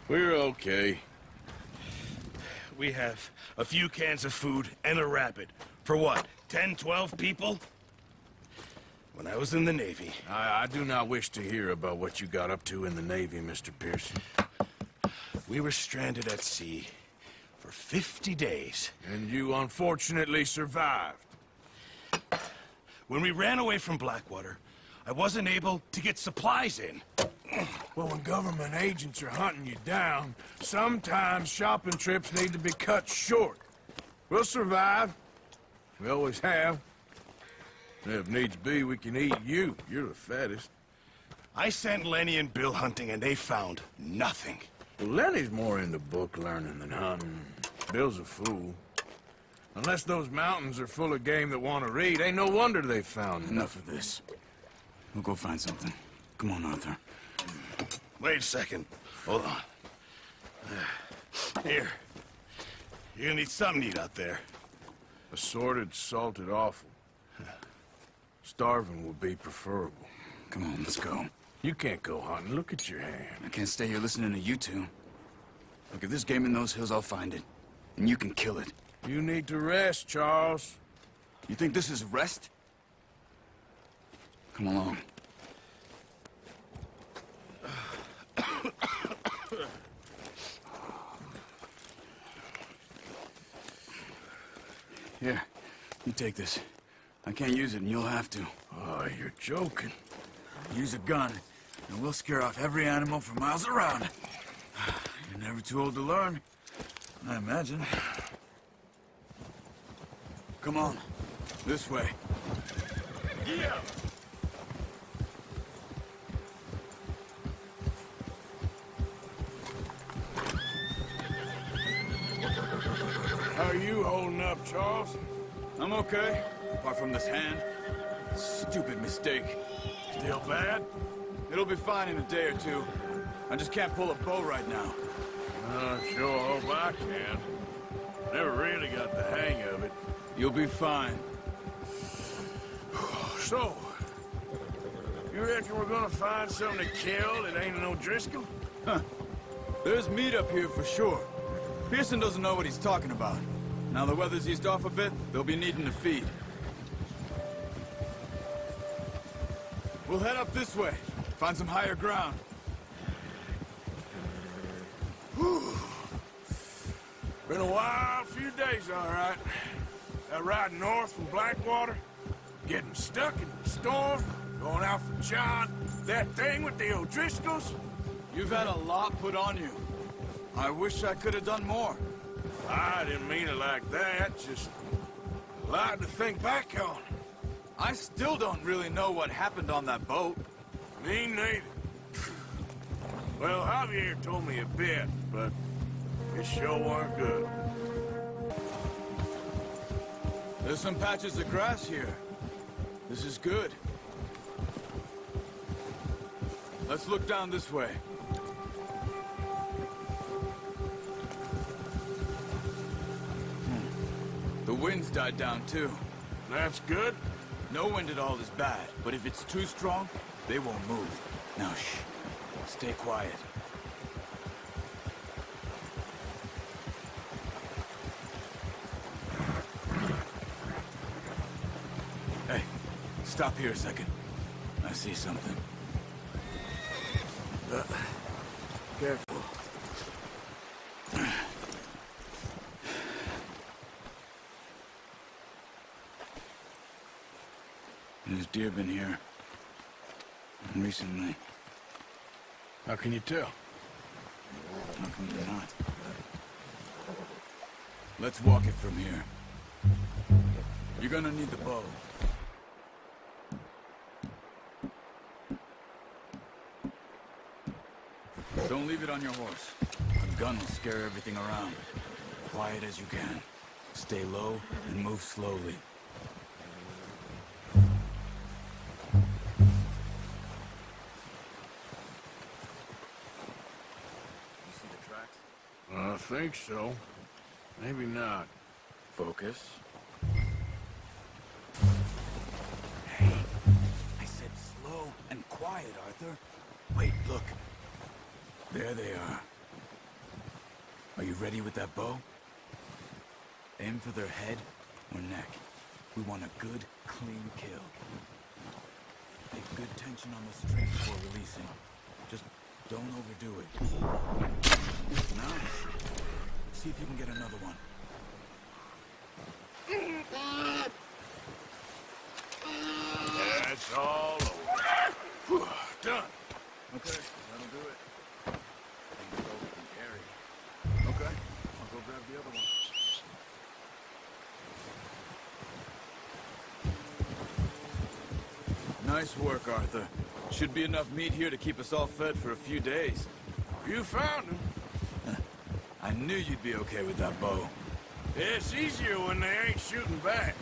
We're okay. We have a few cans of food and a rapid. For what, 10, 12 people? When I was in the Navy... I do not wish to hear about what you got up to in the Navy, Mr. Pearson. We were stranded at sea for 50 days. And you unfortunately survived. When we ran away from Blackwater, I wasn't able to get supplies in. Well, when government agents are hunting you down, sometimes shopping trips need to be cut short. We'll survive. We always have. If needs be, we can eat you. You're the fattest. I sent Lenny and Bill hunting, and they found nothing. Well, Lenny's more into book learning than hunting. Bill's a fool. Unless those mountains are full of game that want to read, ain't no wonder they found Enough of this. We'll go find something. Come on, Arthur. Wait a second. Hold on. Here. You're gonna need something to eat out there. Assorted, salted offal. Starving would be preferable. Come on, let's go. You can't go hunting. Look at your hand. I can't stay here listening to you two. Look, if there's game in those hills, I'll find it. And you can kill it. You need to rest, Charles. You think this is rest? Come along. Here, you take this. I can't use it, and you'll have to. Oh, you're joking. Use a gun, and we'll scare off every animal for miles around. You're never too old to learn, I imagine. Come on, this way. Yeah. How are you holding up, Charles? I'm okay, apart from this hand. Stupid mistake. Still bad? It'll be fine in a day or two. I just can't pull a bow right now. I sure hope I can. Never really got the hang of it. You'll be fine. So, you reckon we're gonna find something to kill that ain't no Driscoll? Huh. There's meat up here for sure. Pearson doesn't know what he's talking about. Now the weather's eased off a bit, they'll be needing to feed. We'll head up this way. Find some higher ground. Whew. Been a wild few days, all right. That ride north from Blackwater, getting stuck in the storm, going out for John, that thing with the O'Driscolls. You've had a lot put on you. I wish I could have done more. I didn't mean it like that, just a lot to think back on. I still don't really know what happened on that boat. Me neither. Well, Javier told me a bit, but it sure weren't good. There's some patches of grass here. This is good. Let's look down this way. The wind's died down too. That's good. No wind at all is bad, but if it's too strong, they won't move. Now shh. Stay quiet. Hey, stop here a second. I see something. Careful. There's deer been here. Recently. How can you tell? How come you're not? Let's walk it from here. You're gonna need the bow. Don't leave it on your horse. A gun will scare everything around. Quiet as you can. Stay low and move slowly. I think so. Maybe not. Focus. Hey, quiet, Arthur. Wait, look. There they are. Are you ready with that bow? Aim for their head or neck. We want a good, clean kill. Make good tension on the string before releasing. Just don't overdo it. Nice. See if you can get another one. That's all over. Done. Okay, that'll do it. Things over can carry. Okay, I'll go grab the other one. Nice work, Arthur. Should be enough meat here to keep us all fed for a few days. You found him. I knew you'd be okay with that bow. Yeah, it's easier when they ain't shooting back.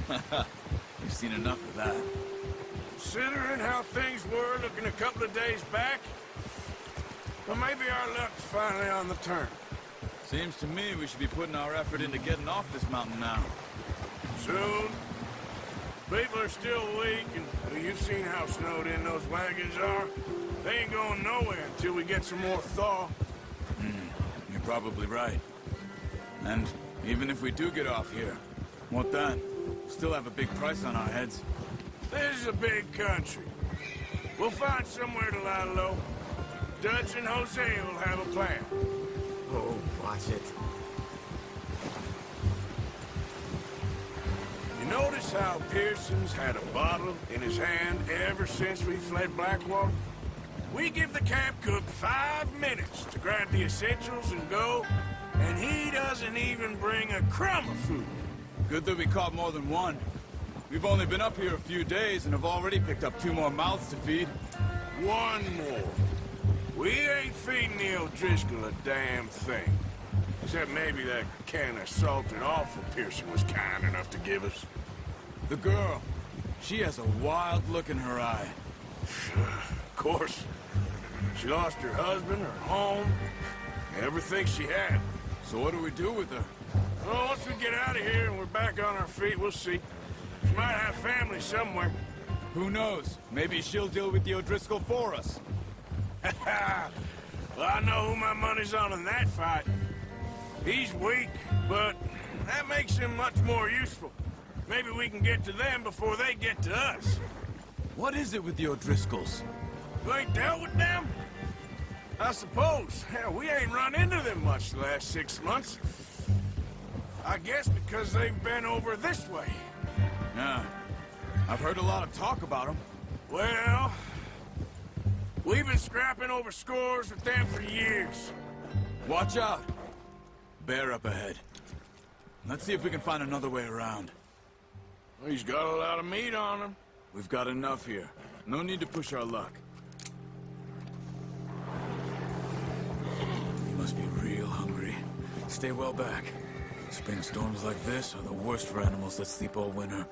You've seen enough of that. Considering how things were looking a couple of days back, well, maybe our luck's finally on the turn. Seems to me we should be putting our effort into getting off this mountain now. Soon. People are still weak, and well, you've seen how snowed in those wagons are. They ain't going nowhere until we get some more thaw. You're probably right. And even if we do get off here, what then? Still have a big price on our heads. This is a big country. We'll find somewhere to lie low. Dutch and Jose will have a plan. Oh, watch it. You notice how Pearson's had a bottle in his hand ever since we fled Blackwater? We give the camp cook 5 minutes to grab the essentials and go, and he doesn't even bring a crumb of food. Good that we caught more than one. We've only been up here a few days and have already picked up 2 more mouths to feed. 1 more. We ain't feeding the O'Driscoll a damn thing. Except maybe that can of salted offal Pearson was kind enough to give us. The girl. She has a wild look in her eye. Of course. She lost her husband, her home, everything she had. So what do we do with her? Well, once we get out of here and we're back on our feet, we'll see. She might have family somewhere. Who knows? Maybe she'll deal with the O'Driscoll for us. Well, I know who my money's on in that fight. He's weak, but that makes him much more useful. Maybe we can get to them before they get to us. What is it with the O'Driscolls? You ain't dealt with them? I suppose. Hell, we ain't run into them much the last 6 months. I guess because they've been over this way. Yeah. I've heard a lot of talk about them. Well, we've been scrapping over scores with them for years. Watch out. Bear up ahead. Let's see if we can find another way around. He's got a lot of meat on him. We've got enough here. No need to push our luck. You must be real hungry. Stay well back. Spring storms like this are the worst for animals that sleep all winter.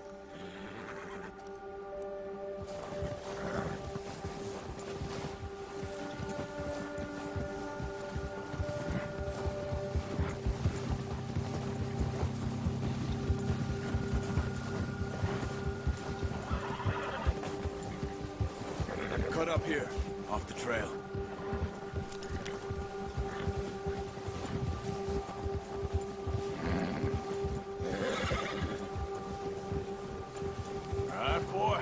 Cut up here, off the trail. All right, boy.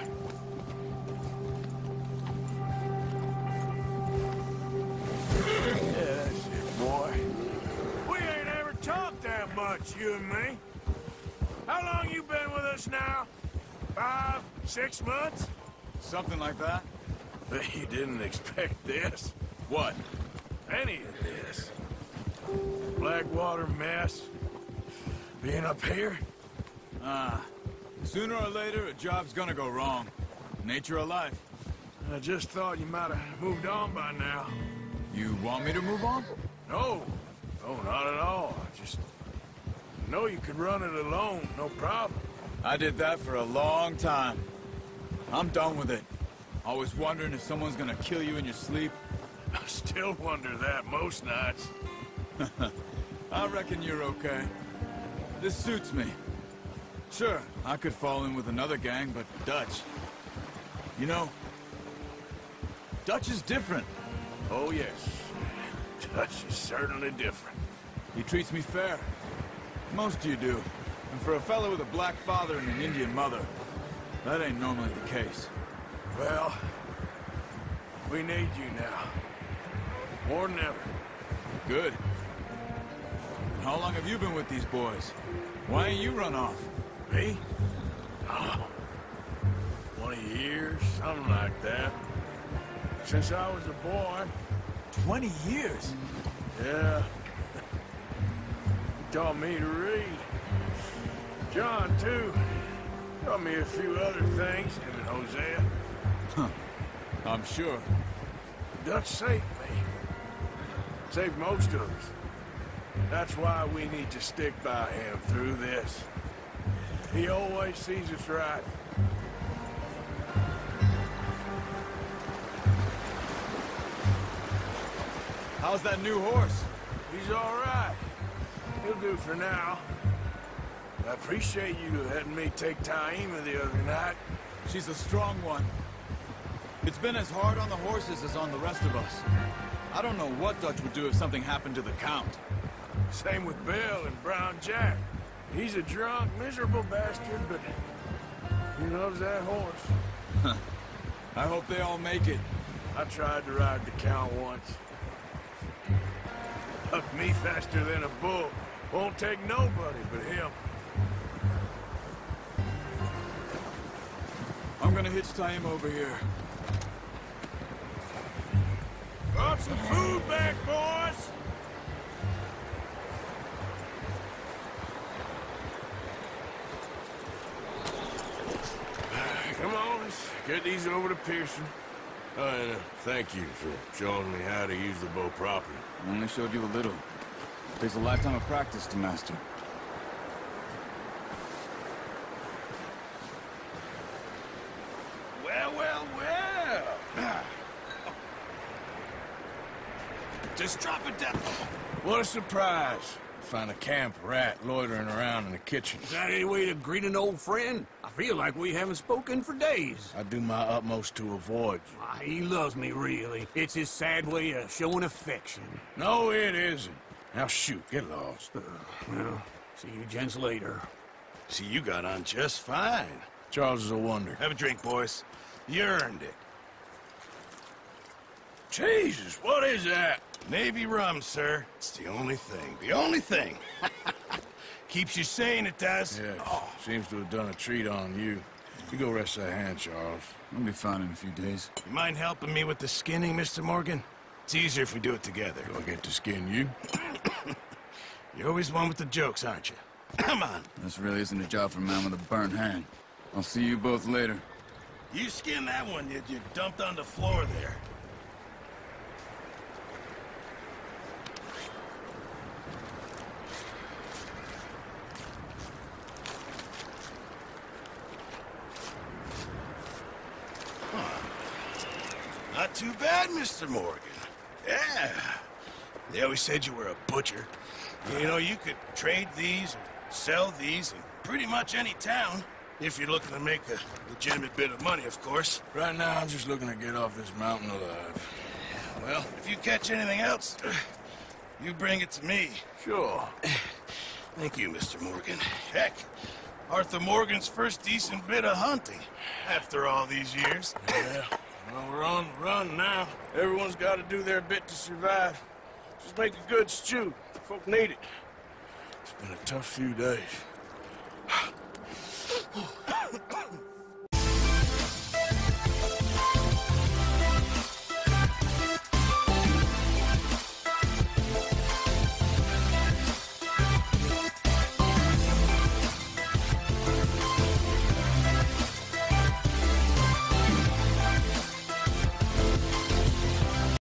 Yeah, that's it, boy. We ain't ever talked that much, you and me. How long you been with us now? 5, 6 months? Something like that? Bet you didn't expect this. What? Any of this. Blackwater mess. Being up here? Sooner or later, a job's gonna go wrong. Nature of life. I just thought you might have moved on by now. You want me to move on? No. No, not at all. I just know you could run it alone, no problem. I did that for a long time. I'm done with it. Always wondering if someone's gonna kill you in your sleep. I still wonder that most nights. I reckon you're okay. This suits me. Sure, I could fall in with another gang, but Dutch. You know, Dutch is different. Oh, yes. Dutch is certainly different. He treats me fair. Most of you do. And for a fellow with a black father and an Indian mother, that ain't normally the case. Well, we need you now. More than ever. Good. How long have you been with these boys? Why ain't you run off? Me? Oh, 20 years, something like that. Since I was a boy. 20 years? Yeah. He taught me to read. John, too. Taught me a few other things, him and Hosea. Huh. I'm sure. Dutch saved me. Saved most of us. That's why we need to stick by him through this. He always sees us right. How's that new horse? He's all right. He'll do for now. I appreciate you letting me take Taima the other night. She's a strong one. It's been as hard on the horses as on the rest of us. I don't know what Dutch would do if something happened to the Count. Same with Bill and Brown Jack. He's a drunk, miserable bastard, but he loves that horse. I hope they all make it. I tried to ride the Count once. Hucked me faster than a bull. Won't take nobody but him. I'm gonna hitch Taima over here. Brought some food back, boys! Come on, let's get these over to Pearson. Oh, and thank you for showing me how to use the bow properly. I only showed you a little. Takes a lifetime of practice to master. Well, well, well. Just drop it down. What a surprise. Find a camp rat loitering around in the kitchen. Is that any way to greet an old friend? I feel like we haven't spoken for days. I do my utmost to avoid you. Why, he loves me, really. It's his sad way of showing affection. No, it isn't. Now shoot, get lost. Well, see you gents later. See, you got on just fine. Charles is a wonder. Have a drink, boys. You earned it. Jesus, what is that? Navy rum, sir. It's the only thing. The only thing. Keeps you sane, it does. Yeah, seems to have done a treat on you. You go rest that hand, Charles. I'll be fine in a few days. You mind helping me with the skinning, Mr. Morgan? It's easier if we do it together. Do I get to skin you? You're always one with the jokes, aren't you? Come on. This really isn't a job for a man with a burnt hand. I'll see you both later. You skin that one you dumped on the floor there. Not too bad, Mr. Morgan. Yeah. They always said you were a butcher. You know, you could trade these or sell these in pretty much any town. If you're looking to make a legitimate bit of money, of course. Right now, I'm just looking to get off this mountain alive. Well, if you catch anything else, you bring it to me. Sure. Thank you, Mr. Morgan. Heck, Arthur Morgan's first decent bit of hunting after all these years. Yeah. Well, we're on the run now. Everyone's got to do their bit to survive. Just make a good stew. Folk need it. It's been a tough few days.